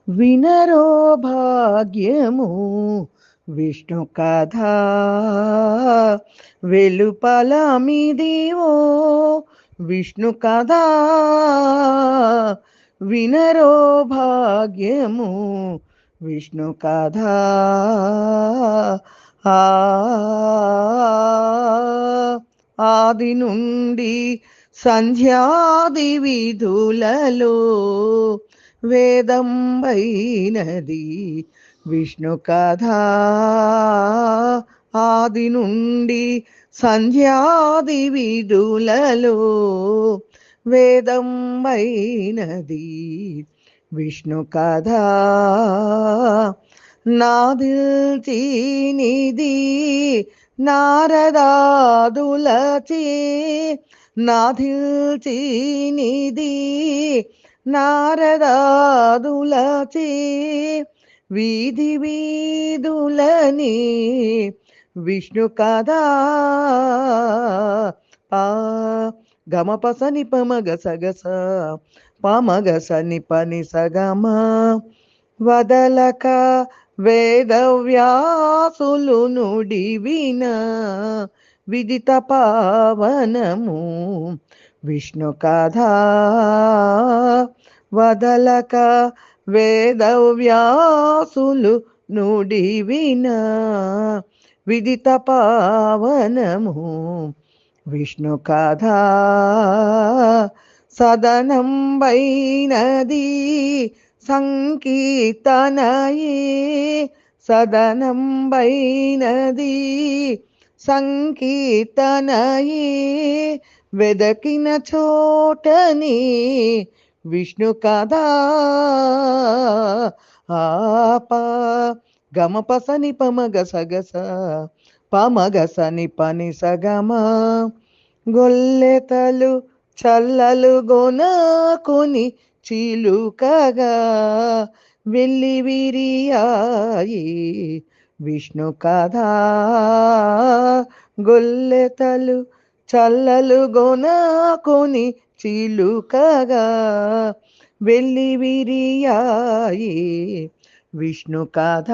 వినరో భాగ్యము విష్ణు కథ వెలుపల మీదివో విష్ణు కథ వినరో భాగ్యము విష్ణు కథ ఆ ఆది నుండి సంధ్యాది విధులలో వేదం వైనది విష్ణు కథ ఆది నుండి సంధ్యాది విధులలో వేదం వైనది విష్ణు కథ నాదిల్చినిది నారదాదులచే నాదిల్చినిది నారదాదులచే వీధి వీధులని విష్ణు కథ గమపస నిపమగ సగస పమగస నిపని సగమ వదలక వేదవ్యాసులు నుడి విన విదిత పావనము విష్ణు కథ వదలక వేదవ్యాసులు నుడి విన విదిత పావనము విష్ణు కథ సదనం వైనది సంకీర్తనయే సదనం వైనది సంకీర్తనయే వెదకిన చోటని విష్ణు కథ ఆప గమపస నిపమగ సగస పమగస నిపని సగమ గొల్లెతలు చల్లలు గొనకొని చిలుకగా వెళ్ళి విరియాయి విష్ణు కథ గొల్లెతలు చల్లలు గొనకొని చిలుకగా వెళ్ళి విరియాయి విష్ణు కథ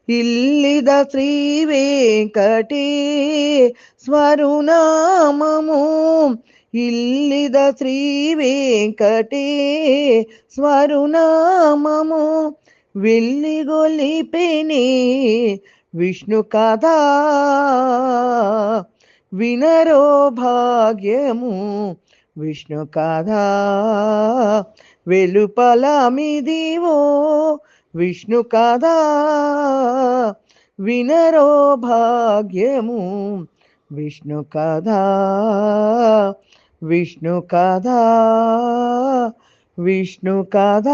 ఇల్లిద శ్రీ వెంకటేశ్వరునామము ఇల్లిద శ్రీ వెంకటేశ్వరునామము వెళ్ళి గొలిపెని విష్ణు కథ వినరో భాగ్యము విష్ణు కథ వెలుపల మిదివో విష్ణు కథ వినరో భాగ్యము విష్ణు కథ విష్ణు కథ విష్ణు కథ